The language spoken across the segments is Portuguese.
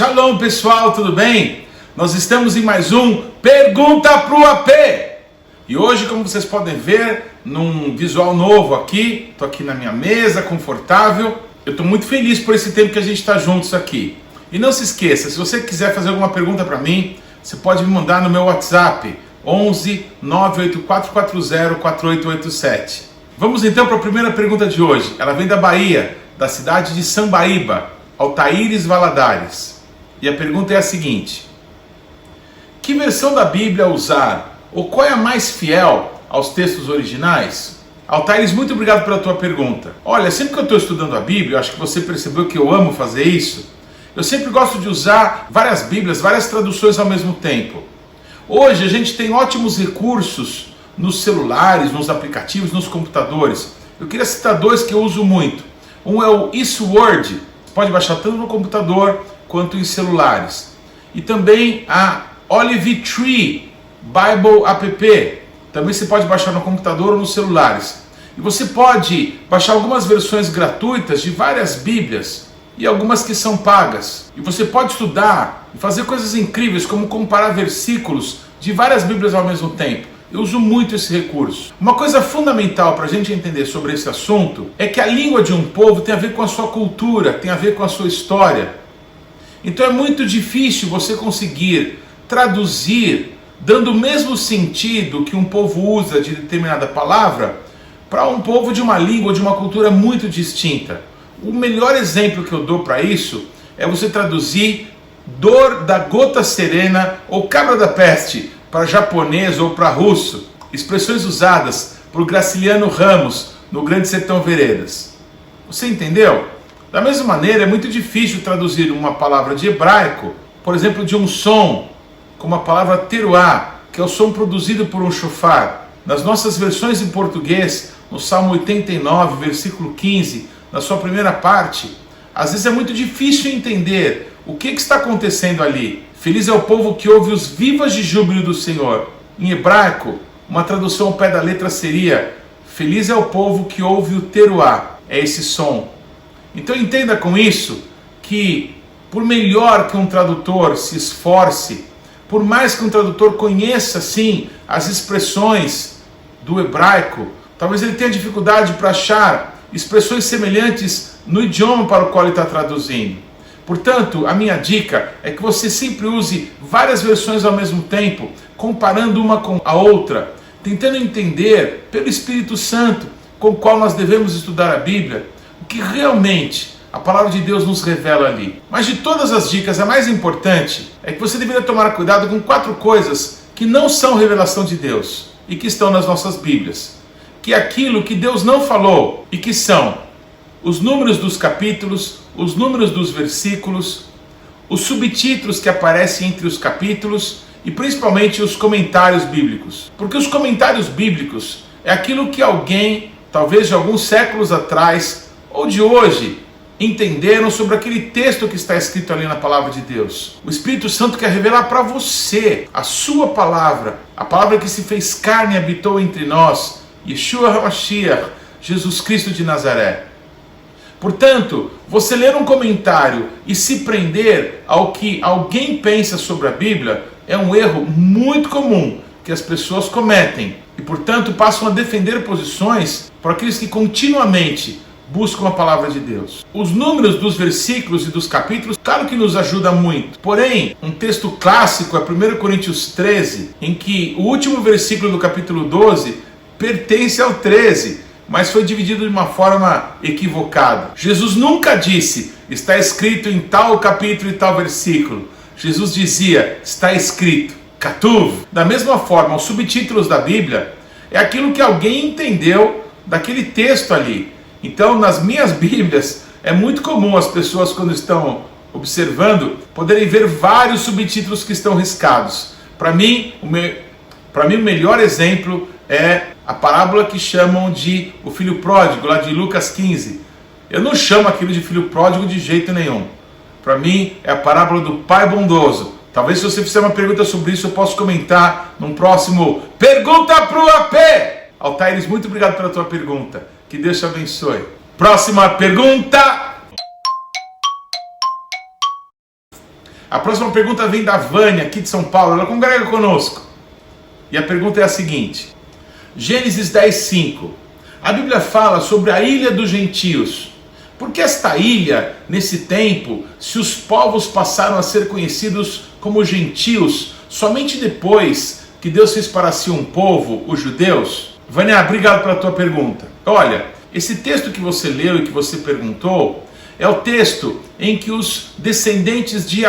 Shalom pessoal, tudo bem? Nós estamos em mais um Pergunta pro AP. E hoje, como vocês podem ver, num visual novo aqui, estou aqui na minha mesa, confortável. Eu estou muito feliz por esse tempo que a gente está juntos aqui. E não se esqueça, se você quiser fazer alguma pergunta para mim, você pode me mandar no meu WhatsApp, 11 98440 4887. Vamos então para a primeira pergunta de hoje. Ela vem da Bahia, da cidade de Sambaíba, Altaíris Valadares. E a pergunta é a seguinte: que versão da Bíblia usar? Ou qual é a mais fiel aos textos originais? Altaíris, muito obrigado pela tua pergunta. Olha, sempre que eu estou estudando a Bíblia, eu acho que você percebeu que eu amo fazer isso, eu sempre gosto de usar várias Bíblias, várias traduções ao mesmo tempo. Hoje a gente tem ótimos recursos nos celulares, nos aplicativos, nos computadores. Eu queria citar dois que eu uso muito. Um é o eSword, você pode baixar tanto no computador quanto em celulares. E também a Olive Tree Bible App, também você pode baixar no computador ou nos celulares. E você pode baixar algumas versões gratuitas de várias Bíblias e algumas que são pagas. E você pode estudar e fazer coisas incríveis, como comparar versículos de várias Bíblias ao mesmo tempo. Eu uso muito esse recurso. Uma coisa fundamental para a gente entender sobre esse assunto é que a língua de um povo tem a ver com a sua cultura, tem a ver com a sua história. Então é muito difícil você conseguir traduzir, dando o mesmo sentido que um povo usa de determinada palavra, para um povo de uma língua, de uma cultura muito distinta. O melhor exemplo que eu dou para isso é você traduzir dor da gota serena ou cabra da peste para japonês ou para russo, expressões usadas por Graciliano Ramos no Grande Sertão Veredas. Você entendeu? Da mesma maneira, é muito difícil traduzir uma palavra de hebraico, por exemplo, de um som, como a palavra teruá, que é o som produzido por um shofar. Nas nossas versões em português, no Salmo 89, versículo 15, na sua primeira parte, às vezes é muito difícil entender o que está acontecendo ali. Feliz é o povo que ouve os vivas de júbilo do Senhor. Em hebraico, uma tradução ao pé da letra seria: feliz é o povo que ouve o teruá. É esse som. Então entenda com isso que, por melhor que um tradutor se esforce, por mais que um tradutor conheça, sim, as expressões do hebraico, talvez ele tenha dificuldade para achar expressões semelhantes no idioma para o qual ele está traduzindo. Portanto, a minha dica é que você sempre use várias versões ao mesmo tempo, comparando uma com a outra, tentando entender, pelo Espírito Santo, com o qual nós devemos estudar a Bíblia, o que realmente a palavra de Deus nos revela ali. Mas de todas as dicas, a mais importante é que você deveria tomar cuidado com 4 coisas que não são revelação de Deus e que estão nas nossas Bíblias. Que é aquilo que Deus não falou, e que são os números dos capítulos, os números dos versículos, os subtítulos que aparecem entre os capítulos e principalmente os comentários bíblicos. Porque os comentários bíblicos é aquilo que alguém, talvez de alguns séculos atrás ou de hoje, entenderam sobre aquele texto que está escrito ali na palavra de Deus. O Espírito Santo quer revelar para você a sua palavra, a palavra que se fez carne e habitou entre nós, Yeshua HaMashiach, Jesus Cristo de Nazaré. Portanto, você ler um comentário e se prender ao que alguém pensa sobre a Bíblia é um erro muito comum que as pessoas cometem e, portanto, passam a defender posições para aqueles que continuamente buscam a palavra de Deus. Os números dos versículos e dos capítulos, claro que nos ajuda muito. Porém, um texto clássico é 1 Coríntios 13, em que o último versículo do capítulo 12 pertence ao 13, mas foi dividido de uma forma equivocada. Jesus nunca disse, está escrito em tal capítulo e tal versículo. Jesus dizia, está escrito, Katuv. Da mesma forma, os subtítulos da Bíblia é aquilo que alguém entendeu daquele texto ali. Então, nas minhas Bíblias, é muito comum as pessoas, quando estão observando, poderem ver vários subtítulos que estão riscados. Para mim, o melhor exemplo é a parábola que chamam de o filho pródigo, lá de Lucas 15. Eu não chamo aquilo de filho pródigo de jeito nenhum. Para mim, é a parábola do pai bondoso. Talvez, se você fizer uma pergunta sobre isso, eu possa comentar num próximo Pergunta pro AP. Altaíris, muito obrigado pela tua pergunta. Que Deus te abençoe. Próxima pergunta. A próxima pergunta vem da Vânia, aqui de São Paulo. Ela congrega conosco. E a pergunta é a seguinte: Gênesis 10:5. A Bíblia fala sobre a ilha dos gentios. Por que esta ilha, nesse tempo, se os povos passaram a ser conhecidos como gentios somente depois que Deus fez para si um povo, os judeus? Vânia, obrigado pela tua pergunta. Olha, esse texto que você leu e que você perguntou é o texto em que os descendentes de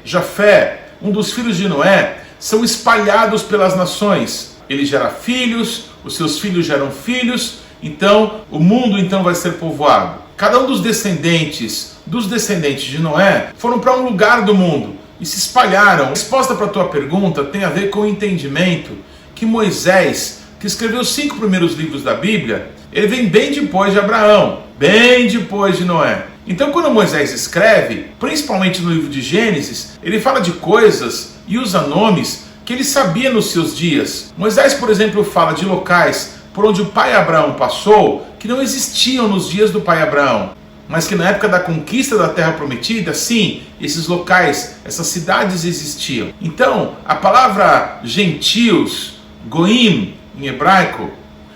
Jafé, um dos filhos de Noé, são espalhados pelas nações. Ele gera filhos, os seus filhos geram filhos, então o mundo vai ser povoado. Cada um dos descendentes de Noé foram para um lugar do mundo e se espalharam. A resposta para a tua pergunta tem a ver com o entendimento que Moisés, que escreveu os 5 primeiros livros da Bíblia, ele vem bem depois de Abraão, bem depois de Noé. Então, quando Moisés escreve, principalmente no livro de Gênesis, ele fala de coisas e usa nomes que ele sabia nos seus dias. Moisés, por exemplo, fala de locais por onde o pai Abraão passou, que não existiam nos dias do pai Abraão, mas que na época da conquista da Terra Prometida, sim, esses locais, essas cidades existiam. Então, a palavra gentios, goim, em hebraico,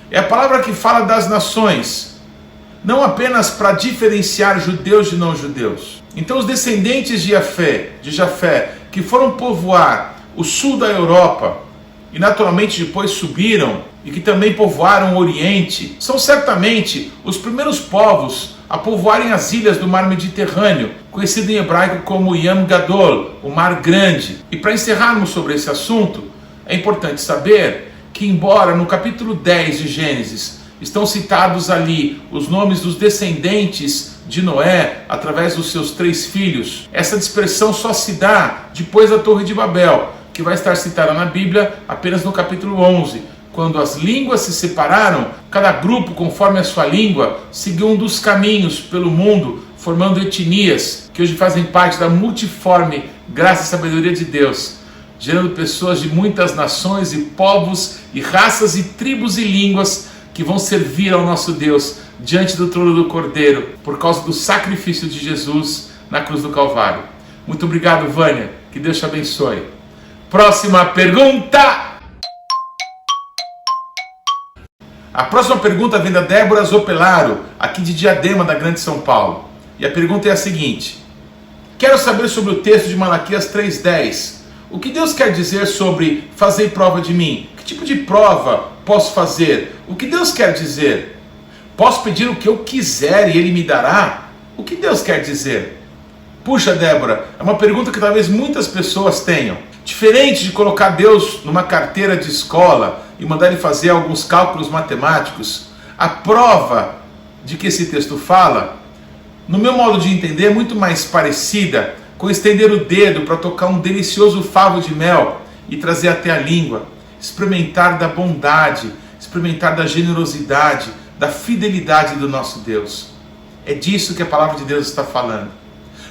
é a palavra que fala das nações, não apenas para diferenciar judeus de não judeus. Então os descendentes de Jafé, que foram povoar o sul da Europa, e naturalmente depois subiram, e que também povoaram o Oriente, são certamente os primeiros povos a povoarem as ilhas do mar Mediterrâneo, conhecido em hebraico como Yam Gadol, o Mar Grande. E para encerrarmos sobre esse assunto, é importante saber que, embora no capítulo 10 de Gênesis estão citados ali os nomes dos descendentes de Noé através dos seus 3 filhos, essa dispersão só se dá depois da Torre de Babel, que vai estar citada na Bíblia apenas no capítulo 11, quando as línguas se separaram, cada grupo, conforme a sua língua, seguiu um dos caminhos pelo mundo, formando etnias que hoje fazem parte da multiforme graça e sabedoria de Deus, gerando pessoas de muitas nações e povos e raças e tribos e línguas que vão servir ao nosso Deus diante do trono do Cordeiro, por causa do sacrifício de Jesus na cruz do Calvário. Muito obrigado, Vânia. Que Deus te abençoe. Próxima pergunta. A próxima pergunta vem da Débora Zopelaro, aqui de Diadema, da Grande São Paulo. E a pergunta é a seguinte: quero saber sobre o texto de Malaquias 3:10. O que Deus quer dizer sobre fazer prova de mim? Que tipo de prova posso fazer? O que Deus quer dizer? Posso pedir o que eu quiser e Ele me dará? O que Deus quer dizer? Puxa, Débora, é uma pergunta que talvez muitas pessoas tenham. Diferente de colocar Deus numa carteira de escola e mandar Ele fazer alguns cálculos matemáticos, a prova de que esse texto fala, no meu modo de entender, é muito mais parecida com estender o dedo para tocar um delicioso favo de mel e trazer até a língua, experimentar da bondade, experimentar da generosidade, da fidelidade do nosso Deus. É disso que a palavra de Deus está falando.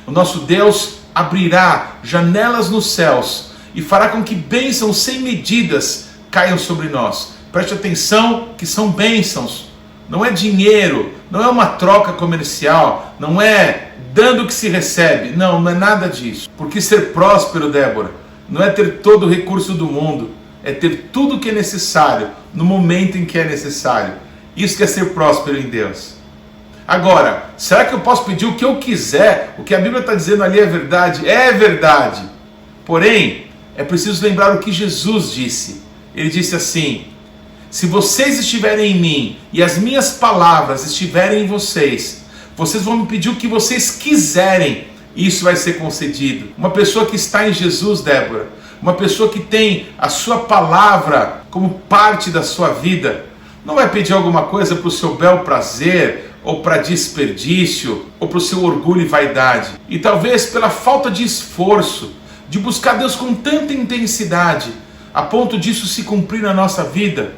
O nosso Deus abrirá janelas nos céus e fará com que bênçãos sem medidas caiam sobre nós. Preste atenção que são bênçãos, não é dinheiro, não é uma troca comercial, não é dando que se recebe, não é nada disso. Porque ser próspero, Débora, não é ter todo o recurso do mundo, é ter tudo o que é necessário, no momento em que é necessário. Isso que é ser próspero em Deus. Agora, será que eu posso pedir o que eu quiser? O que a Bíblia está dizendo ali é verdade? É verdade. Porém, é preciso lembrar o que Jesus disse. Ele disse assim: se vocês estiverem em mim e as minhas palavras estiverem em vocês, vocês vão me pedir o que vocês quiserem e isso vai ser concedido. Uma pessoa que está em Jesus, Débora, uma pessoa que tem a sua palavra como parte da sua vida, não vai pedir alguma coisa para o seu bel prazer, ou para desperdício, ou para o seu orgulho e vaidade. E talvez pela falta de esforço, de buscar Deus com tanta intensidade, a ponto disso se cumprir na nossa vida,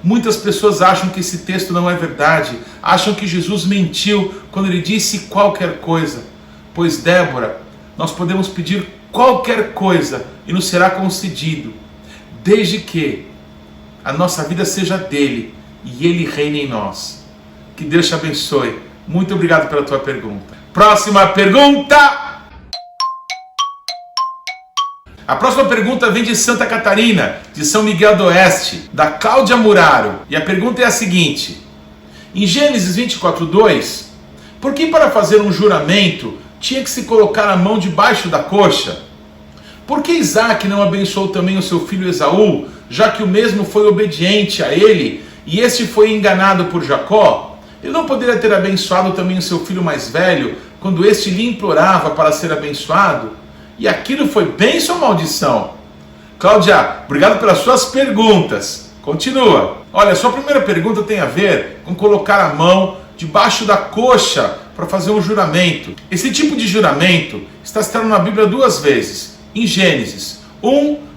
muitas pessoas acham que esse texto não é verdade, acham que Jesus mentiu quando Ele disse qualquer coisa. Pois, Débora, nós podemos pedir qualquer coisa e nos será concedido, desde que a nossa vida seja dele e Ele reine em nós. Que Deus te abençoe. Muito obrigado pela tua pergunta. Próxima pergunta. A próxima pergunta vem de Santa Catarina, de São Miguel do Oeste, da Cláudia Muraro. E a pergunta é a seguinte: em Gênesis 24:2, por que para fazer um juramento tinha que se colocar a mão debaixo da coxa? Por que Isaac não abençoou também o seu filho Esaú, já que o mesmo foi obediente a ele e este foi enganado por Jacó? Ele não poderia ter abençoado também o seu filho mais velho, quando este lhe implorava para ser abençoado? E aquilo foi bênção ou maldição? Cláudia, obrigado pelas suas perguntas. Continua. Olha, sua primeira pergunta tem a ver com colocar a mão debaixo da coxa para fazer um juramento. Esse tipo de juramento está citado na Bíblia 2 vezes. Em Gênesis,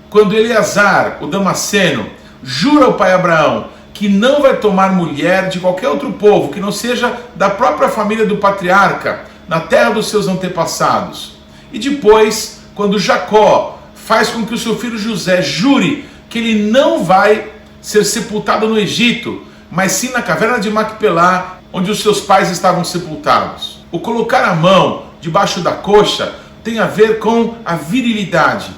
quando Eleazar, o Damasceno, jura ao pai Abraão que não vai tomar mulher de qualquer outro povo que não seja da própria família do patriarca, na terra dos seus antepassados. E depois, quando Jacó faz com que o seu filho José jure que ele não vai ser sepultado no Egito, mas sim na caverna de Macpelá, onde os seus pais estavam sepultados. O colocar a mão debaixo da coxa tem a ver com a virilidade,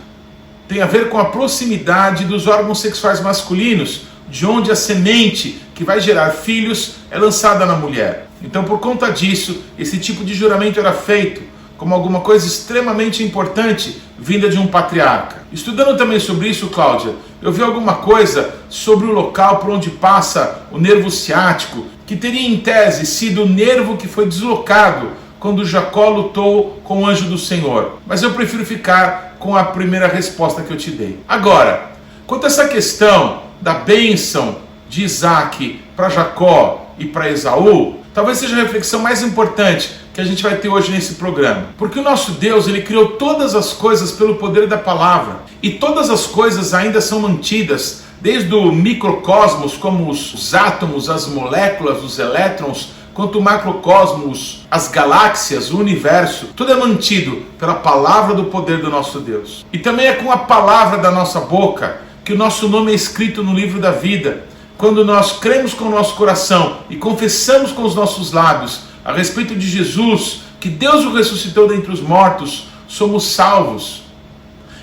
tem a ver com a proximidade dos órgãos sexuais masculinos, de onde a semente que vai gerar filhos é lançada na mulher. Então, por conta disso, esse tipo de juramento era feito como alguma coisa extremamente importante vinda de um patriarca. Estudando também sobre isso, Cláudia, eu vi alguma coisa sobre o local por onde passa o nervo ciático, que teria em tese sido o nervo que foi deslocado quando Jacó lutou com o anjo do Senhor. Mas eu prefiro ficar com a primeira resposta que eu te dei. Agora, quanto a essa questão da bênção de Isaac para Jacó e para Esaú, talvez seja a reflexão mais importante que a gente vai ter hoje nesse programa. Porque o nosso Deus, ele criou todas as coisas pelo poder da palavra. E todas as coisas ainda são mantidas, desde o microcosmos, como os átomos, as moléculas, os elétrons, quanto o macrocosmos, as galáxias, o universo, tudo é mantido pela palavra do poder do nosso Deus. E também é com a palavra da nossa boca que o nosso nome é escrito no livro da vida. Quando nós cremos com o nosso coração e confessamos com os nossos lábios a respeito de Jesus, que Deus o ressuscitou dentre os mortos, somos salvos.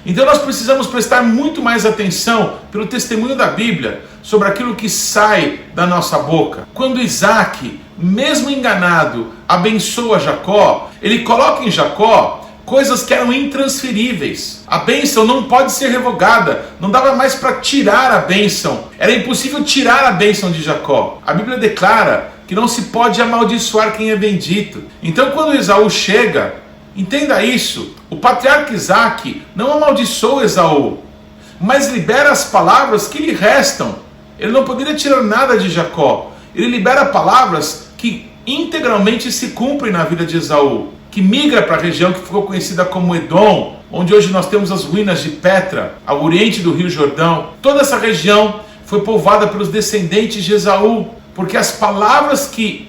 Então nós precisamos prestar muito mais atenção pelo testemunho da Bíblia sobre aquilo que sai da nossa boca. Quando Isaac, mesmo enganado, abençoa Jacó, ele coloca em Jacó coisas que eram intransferíveis. A bênção não pode ser revogada, não dava mais para tirar a bênção. Era impossível tirar a bênção de Jacó. A Bíblia declara que não se pode amaldiçoar quem é bendito. Então quando Esaú chega, entenda isso, o patriarca Isaac não amaldiçoa Esaú, mas libera as palavras que lhe restam. Ele não poderia tirar nada de Jacó. Ele libera palavras que integralmente se cumprem na vida de Esaú, que migra para a região que ficou conhecida como Edom, onde hoje nós temos as ruínas de Petra, ao oriente do Rio Jordão. Toda essa região foi povoada pelos descendentes de Esaú, porque as palavras que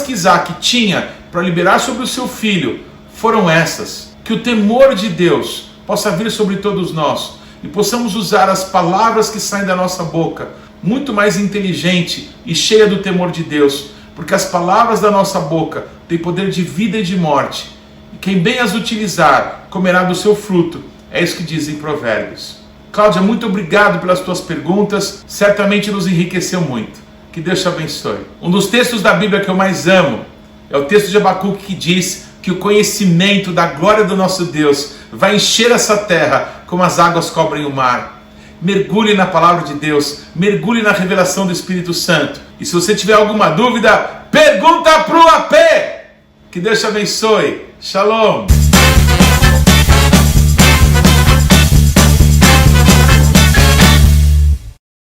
Isaac tinha para liberar sobre o seu filho foram essas. Que o temor de Deus possa vir sobre todos nós e possamos usar as palavras que saem da nossa boca muito mais inteligente e cheia do temor de Deus, porque as palavras da nossa boca têm poder de vida e de morte, e quem bem as utilizar comerá do seu fruto. É isso que dizem Provérbios. Cláudia, muito obrigado pelas tuas perguntas, certamente nos enriqueceu muito. Que Deus te abençoe. Um dos textos da Bíblia que eu mais amo é o texto de Abacuque, que diz que o conhecimento da glória do nosso Deus vai encher essa terra como as águas cobrem o mar. Mergulhe na palavra de Deus, mergulhe na revelação do Espírito Santo. E se você tiver alguma dúvida, pergunta pro AP. Que Deus te abençoe. Shalom.